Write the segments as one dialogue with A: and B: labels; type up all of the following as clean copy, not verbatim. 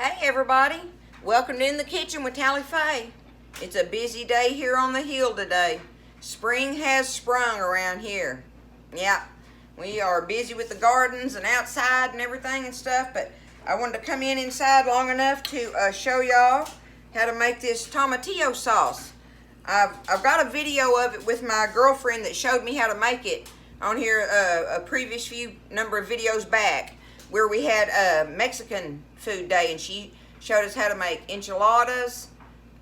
A: Hey everybody, welcome to In the Kitchen with Tally Faye. It's a busy day here on the hill today. Spring has sprung around here. Yeah, we are busy with the gardens and outside and everything and stuff, but I wanted to come inside long enough to show y'all how to make this tomatillo sauce. I've got a video of it with my girlfriend that showed me how to make it on here a previous few number of videos back, where we had a Mexican food day and she showed us how to make enchiladas,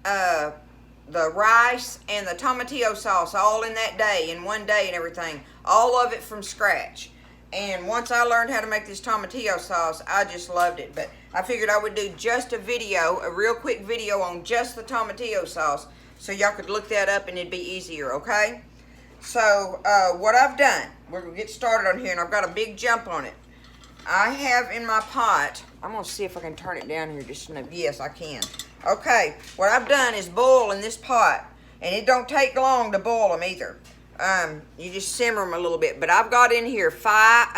A: the rice, and the tomatillo sauce all in that day, in one day and everything. All of it from scratch. And once I learned how to make this tomatillo sauce, I just loved it. But I figured I would do just a video, a real quick video on just the tomatillo sauce, so y'all could look that up and it'd be easier, okay? So what I've done, we're gonna get started on here, and I've got a big jump on it. I have in my pot, I'm gonna see if I can turn it down here just enough. Yes, I can. Okay, what I've done is boil in this pot, and it don't take long to boil them either. You just simmer them a little bit, but I've got in here four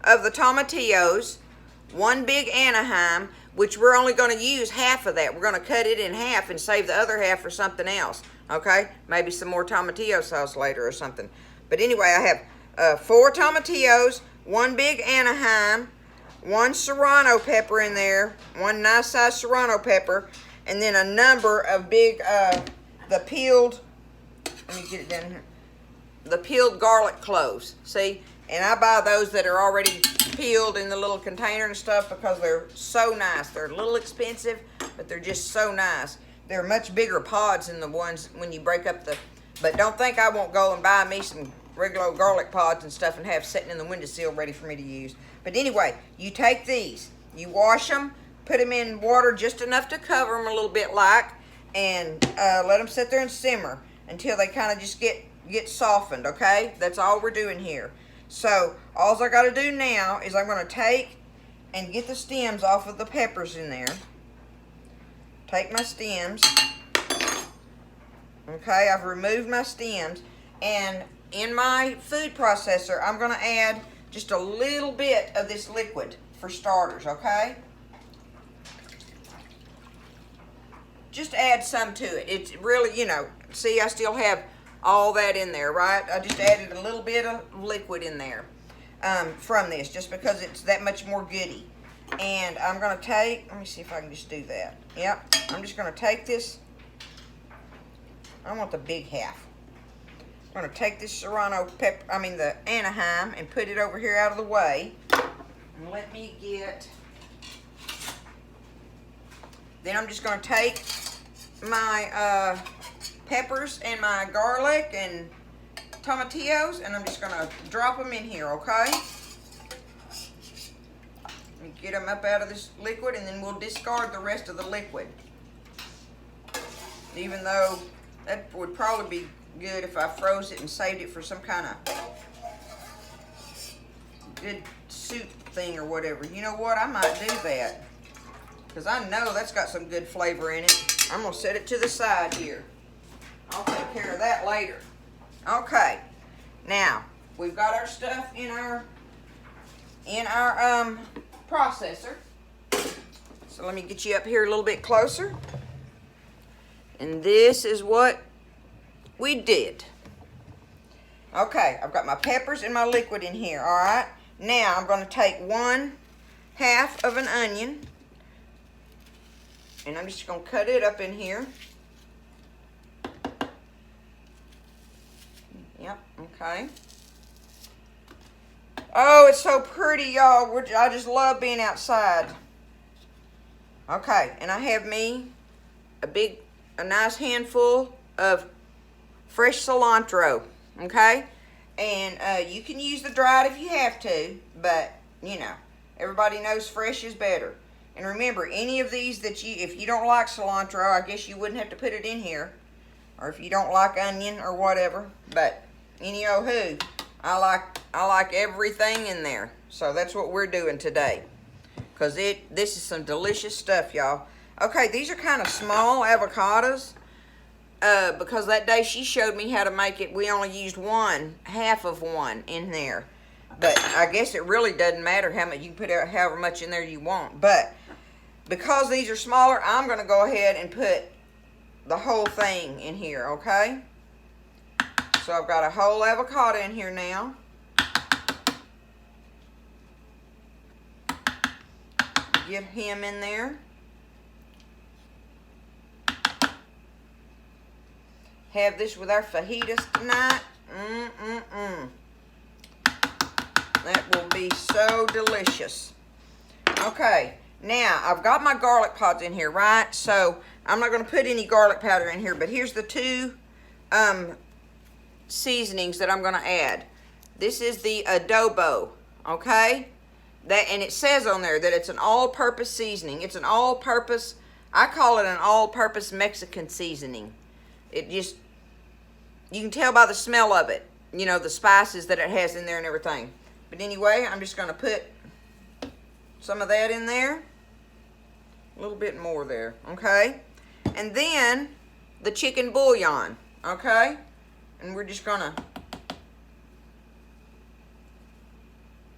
A: of the tomatillos, one big Anaheim, which we're only gonna use half of that. We're gonna cut it in half and save the other half for something else, okay? Maybe some more tomatillo sauce later or something. But anyway, I have 4 tomatillos, one big Anaheim, one serrano pepper in there, one nice size serrano pepper, and then a number of big, the peeled, let me get it down here, the peeled garlic cloves, see? And I buy those that are already peeled in the little container and stuff because they're so nice. They're a little expensive, but they're just so nice. They're much bigger pods than the ones when you break up the, but don't think I won't go and buy me some regular garlic pods and stuff and have sitting in the windowsill ready for me to use. But anyway, you take these, you wash them, put them in water just enough to cover them a little bit like, and let them sit there and simmer until they kind of just get softened, okay? That's all we're doing here. So all I got to do now is I'm going to take and get the stems off of the peppers in there. Take my stems. Okay, I've removed my stems, and in my food processor, I'm going to add just a little bit of this liquid for starters, okay? Just add some to it. It's really, you know, see, I still have all that in there, right? I just added a little bit of liquid in there from this, just because it's that much more goody. And I'm going to take, let me see if I can just do that. Yep, I'm just going to take this. I want the big half. I'm going to take this serrano pepper, the Anaheim, and put it over here out of the way. And let me get, then I'm just going to take my peppers and my garlic and tomatillos, and I'm just going to drop them in here, okay? Let me get them up out of this liquid, and then we'll discard the rest of the liquid. Even though that would probably be good if I froze it and saved it for some kind of good soup thing or whatever. You know what? I might do that, because I know that's got some good flavor in it. I'm going to set it to the side here. I'll take care of that later. Okay. Now, we've got our stuff in our processor. So let me get you up here a little bit closer. And this is what we did. Okay, I've got my peppers and my liquid in here, all right? Now, I'm going to take 1/2 of an onion, and I'm just going to cut it up in here. Yep, okay. Oh, it's so pretty, y'all. I just love being outside. Okay, and I have me a nice handful of fresh cilantro, okay? And you can use the dried if you have to, but, you know, everybody knows fresh is better. And remember, any of these that if you don't like cilantro, I guess you wouldn't have to put it in here. Or if you don't like onion or whatever, but any old who, I like everything in there. So that's what we're doing today, because this is some delicious stuff, y'all. Okay, these are kind of small avocados, because that day she showed me how to make it, we only used 1/2 of one in there. But I guess it really doesn't matter how much. You can put however much in there you want. But because these are smaller, I'm going to go ahead and put the whole thing in here, okay? So I've got a whole avocado in here now. Get him in there. Have this with our fajitas tonight. That will be so delicious. Okay, now I've got my garlic pods in here, right? So I'm not going to put any garlic powder in here, but here's the two seasonings that I'm going to add. This is the adobo, okay? And it says on there that it's an all-purpose seasoning. It's an all-purpose, I call it an all-purpose Mexican seasoning. It just, you can tell by the smell of it, you know, the spices that it has in there and everything. But anyway, I'm just going to put some of that in there. A little bit more there, okay? And then the chicken bouillon, okay? And we're just going to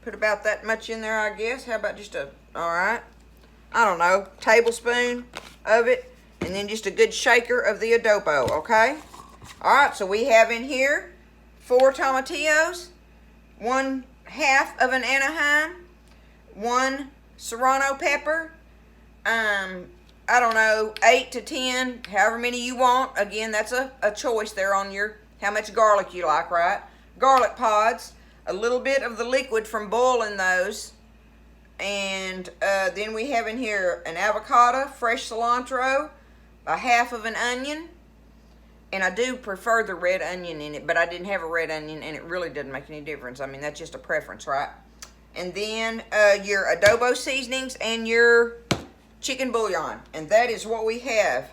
A: put about that much in there, I guess. How about just all right, I don't know, tablespoon of it. And then just a good shaker of the adobo, okay? All right, so we have in here 4 tomatillos, 1/2 of an Anaheim, 1 serrano pepper, I don't know, 8 to 10, however many you want. Again, that's a choice there on your, how much garlic you like, right? Garlic pods, a little bit of the liquid from boiling those. And then we have in here an avocado, fresh cilantro, 1/2 of an onion. And I do prefer the red onion in it, but I didn't have a red onion, and it really doesn't make any difference. I mean, that's just a preference, right? And then your adobo seasonings and your chicken bouillon. And that is what we have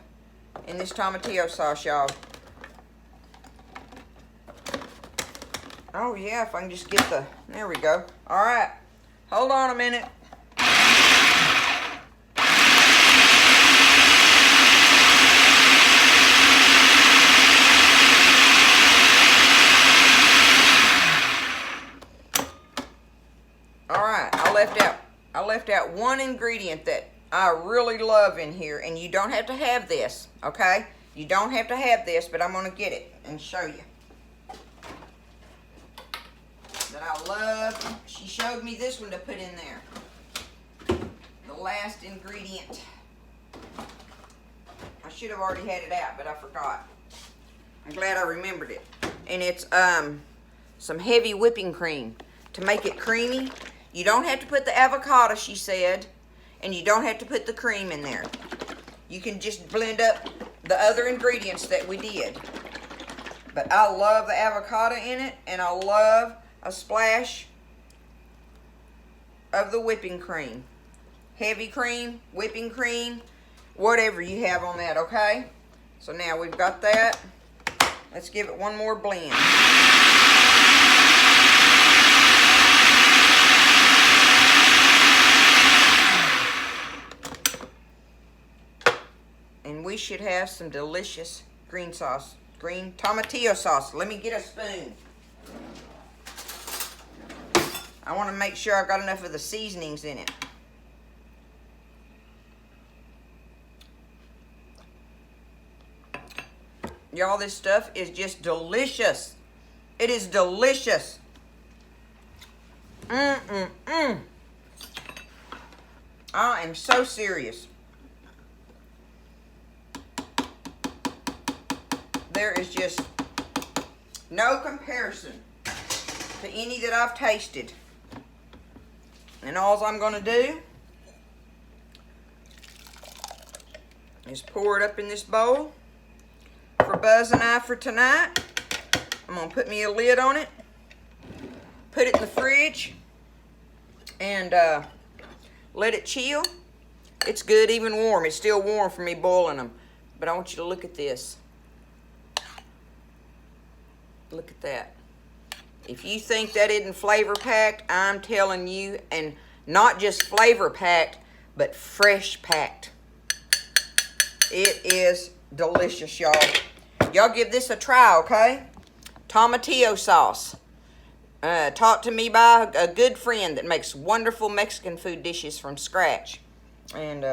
A: in this tomatillo sauce, y'all. Oh, yeah, if I can just get the, there we go. All right, hold on a minute. I left out one ingredient that I really love in here, and you don't have to have this, okay? You don't have to have this, but I'm going to get it and show you. That I love. She showed me this one to put in there. The last ingredient. I should have already had it out, but I forgot. I'm glad I remembered it. And it's some heavy whipping cream to make it creamy. You don't have to put the avocado, she said, and you don't have to put the cream in there. You can just blend up the other ingredients that we did. But I love the avocado in it, and I love a splash of the whipping cream. Heavy cream, whipping cream, whatever you have on that, okay? So now we've got that. Let's give it one more blend. And we should have some delicious green sauce, green tomatillo sauce. Let me get a spoon. I want to make sure I've got enough of the seasonings in it. Y'all, this stuff is just delicious. It is delicious. I am so serious. There is just no comparison to any that I've tasted. And all I'm going to do is pour it up in this bowl for Buzz and I for tonight. I'm going to put me a lid on it, put it in the fridge, and let it chill. It's good even warm. It's still warm for me boiling them. But I want you to look at this. Look at that. If you think that isn't flavor packed, I'm telling you, and not just flavor packed, but fresh packed. It is delicious, y'all. Y'all give this a try, okay? Tomatillo sauce. taught to me by a good friend that makes wonderful Mexican food dishes from scratch. And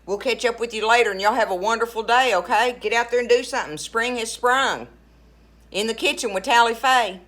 A: we'll catch up with you later, and y'all have a wonderful day, okay? Get out there and do something. Spring has sprung. In the kitchen with Tally Faye.